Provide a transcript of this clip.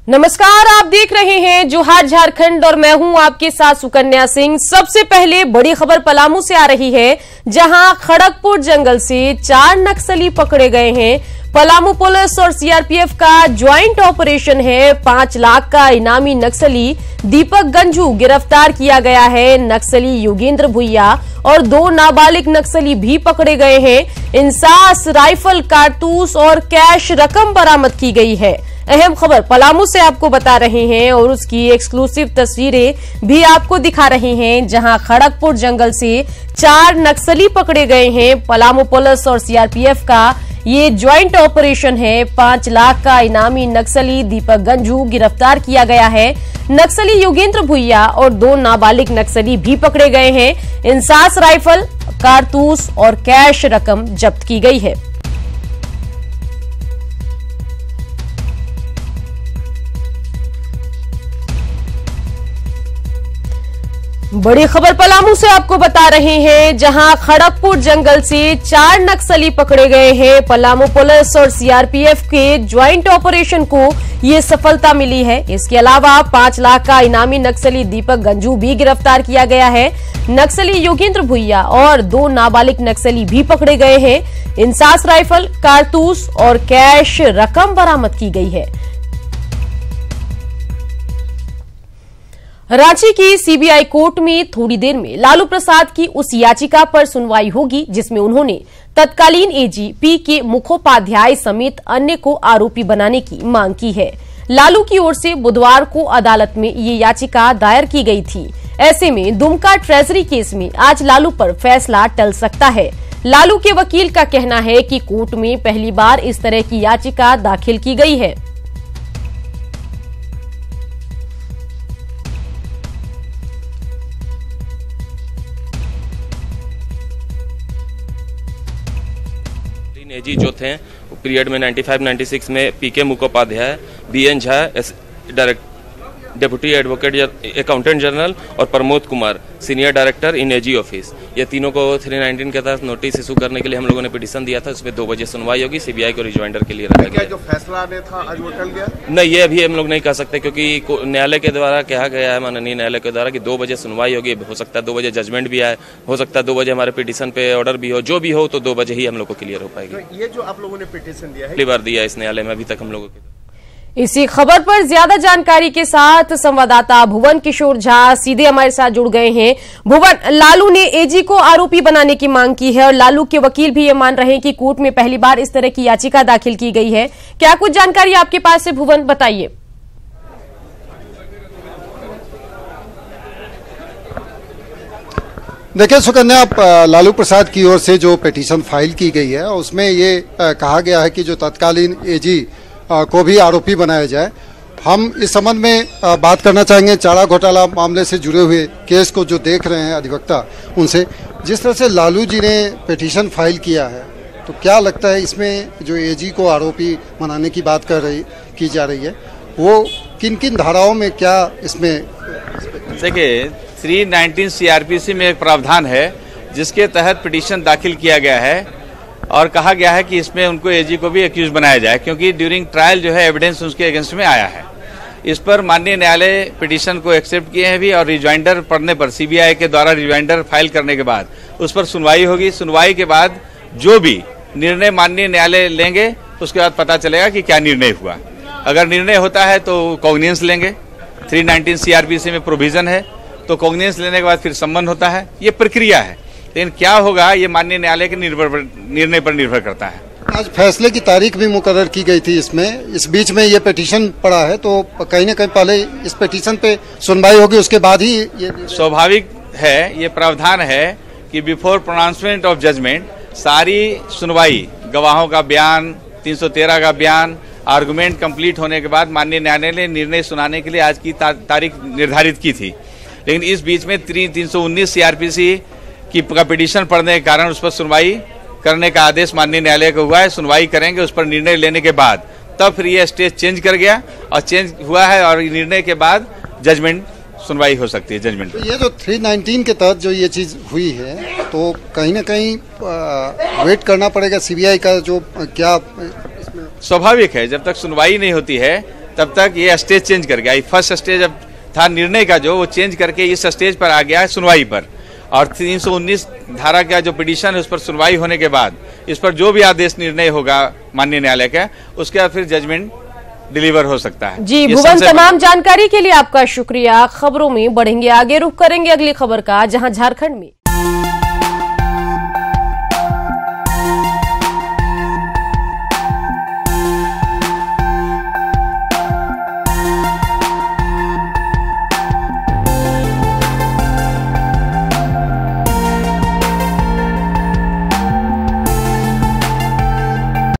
नमस्कार, आप देख रहे हैं जोहार झारखंड और मैं हूं आपके साथ सुकन्या सिंह। सबसे पहले बड़ी खबर पलामू से आ रही है, जहां खड़गपुर जंगल से 4 नक्सली पकड़े गए हैं। पलामू पुलिस और सीआरपीएफ का ज्वाइंट ऑपरेशन है। 5 लाख का इनामी नक्सली दीपक गंजू गिरफ्तार किया गया है। नक्सली योगेंद्र भुइया और 2 नाबालिग नक्सली भी पकड़े गए हैं। इंसास, राइफल, कारतूस और कैश रकम बरामद की गई है। अहम खबर पलामू से आपको बता रहे हैं और उसकी एक्सक्लूसिव तस्वीरें भी आपको दिखा रहे हैं, जहां खड़गपुर जंगल से 4 नक्सली पकड़े गए हैं। पलामू पुलिस और सीआरपीएफ का ये ज्वाइंट ऑपरेशन है। 5 लाख का इनामी नक्सली दीपक गंजू गिरफ्तार किया गया है। नक्सली योगेंद्र भुइया और 2 नाबालिग नक्सली भी पकड़े गए हैं। इंसास, राइफल, कारतूस और कैश रकम जब्त की गई है। बड़ी खबर पलामू से आपको बता रहे हैं, जहां खड़गपुर जंगल से 4 नक्सली पकड़े गए हैं। पलामू पुलिस और सीआरपीएफ के ज्वाइंट ऑपरेशन को ये सफलता मिली है। इसके अलावा 5 लाख का इनामी नक्सली दीपक गंजू भी गिरफ्तार किया गया है। नक्सली योगेंद्र भुइया और 2 नाबालिग नक्सली भी पकड़े गए हैं। इंसास, राइफल, कारतूस और कैश रकम बरामद की गई है। रांची की सीबीआई कोर्ट में थोड़ी देर में लालू प्रसाद की उस याचिका पर सुनवाई होगी, जिसमें उन्होंने तत्कालीन एजी पीके मुखोपाध्याय समेत अन्य को आरोपी बनाने की मांग की है। लालू की ओर से बुधवार को अदालत में ये याचिका दायर की गई थी। ऐसे में दुमका ट्रेजरी केस में आज लालू पर फैसला टल सकता है। लालू के वकील का कहना है कि कोर्ट में पहली बार इस तरह की याचिका दाखिल की गई है। एजी जो थे पीरियड में 95-96 में PK Mukhopadhyay, BN Jha deputy advocate accountant general और Pramod Kumar senior director in AG office, ये तीनों को 319 के तहत नोटिस इशू करने के लिए हम लोगों ने पिटीशन दिया था। उसमें 2 बजे सुनवाई होगी। सीबीआई को रिजॉइंडर के लिए रखा गया। जो फैसला आने था आज वो टल गया? नहीं, ये अभी हम लोग नहीं कह सकते, क्योंकि न्यायालय के द्वारा कहा गया है, माननीय न्यायालय के द्वारा कि 2 बजे सुनवाई होगी। हो सकता है 2 बजे जजमेंट भी आए, हो सकता है 2 बजे हमारे पिटीशन पे ऑर्डर भी हो। जो भी हो तो 2 बजे ही हम लोग को क्लियर हो पाएगी। तो ये जो आप लोगों ने पिटीशन दिया है, पहली बार दिया इस न्यायालय में अभी तक हम लोगों को। इसी खबर पर ज्यादा जानकारी के साथ संवाददाता भुवन किशोर झा सीधे हमारे साथ जुड़ गए हैं। भुवन, लालू ने एजी को आरोपी बनाने की मांग की है और लालू के वकील भी ये मान रहे हैं कि कोर्ट में पहली बार इस तरह की याचिका दाखिल की गई है। क्या कुछ जानकारी आपके पास है भुवन, बताइए। देखिए सुकन्या, आप लालू प्रसाद की ओर से जो पिटीशन फाइल की गई है उसमें ये कहा गया है कि जो तत्कालीन एजी को भी आरोपी बनाया जाए। हम इस संबंध में बात करना चाहेंगे चारा घोटाला मामले से जुड़े हुए केस को जो देख रहे हैं अधिवक्ता, उनसे जिस तरह से लालू जी ने पिटीशन फाइल किया है, तो क्या लगता है इसमें जो एजी को आरोपी बनाने की बात की जा रही है, वो किन किन धाराओं में क्या इसमें? देखिए, 319 सीआरपीसी में एक प्रावधान है जिसके तहत पिटीशन दाखिल किया गया है और कहा गया है कि इसमें उनको एजी को भी एक्यूज बनाया जाए, क्योंकि ड्यूरिंग ट्रायल जो है एविडेंस उसके अगेंस्ट में आया है। इस पर माननीय न्यायालय पिटीशन को एक्सेप्ट किए हैं भी और रिजॉइंडर पढ़ने पर सीबीआई के द्वारा रिजॉइंडर फाइल करने के बाद उस पर सुनवाई होगी। सुनवाई के बाद जो भी निर्णय माननीय न्यायालय लेंगे उसके बाद पता चलेगा कि क्या निर्णय हुआ। अगर निर्णय होता है तो कॉग्निजेंस लेंगे। 319 सीआरपीसी में प्रोविजन है, तो कॉग्निजेंस लेने के बाद फिर सम्मन होता है। ये प्रक्रिया है, लेकिन क्या होगा ये माननीय न्यायालय के निर्णय पर निर्भर करता है। आज फैसले की तारीख भी मुकर्रर की गई थी। इस बीच में ये पिटीशन पड़ा है, तो कहीं न कहीं पहले इस पिटीशन पे सुनवाई होगी, उसके बाद ही ये स्वाभाविक है। ये प्रावधान है कि बिफोर प्रोनाउंसमेंट ऑफ जजमेंट सारी सुनवाई, गवाहों का बयान, 313 का बयान, आर्गुमेंट कंप्लीट होने के बाद माननीय न्यायालय ने निर्णय सुनाने के लिए आज की तारीख निर्धारित की थी। लेकिन इस बीच में 319 सीआरपीसी की पिटीशन पढ़ने के कारण उस पर सुनवाई करने का आदेश माननीय न्यायालय को हुआ है। सुनवाई करेंगे, उस पर निर्णय लेने के बाद तब फिर ये स्टेज चेंज कर गया और चेंज हुआ है और निर्णय के बाद जजमेंट सुनवाई हो सकती है। जजमेंट तो ये जो 319 के तहत जो ये चीज हुई है, तो कहीं ना कहीं वेट करना पड़ेगा सीबीआई का, जो क्या स्वाभाविक है। जब तक सुनवाई नहीं होती है तब तक ये स्टेज चेंज कर गया। फर्स्ट स्टेज अब था निर्णय का जो, वो चेंज करके इस स्टेज पर आ गया है सुनवाई पर। और 319 धारा का जो पिटीशन है उस पर सुनवाई होने के बाद इस पर जो भी आदेश निर्णय होगा माननीय न्यायालय का, उसके बाद फिर जजमेंट डिलीवर हो सकता है। जी भुवन, तमाम जानकारी के लिए आपका शुक्रिया। खबरों में बढ़ेंगे आगे, रुख करेंगे अगली खबर का, जहां झारखंड में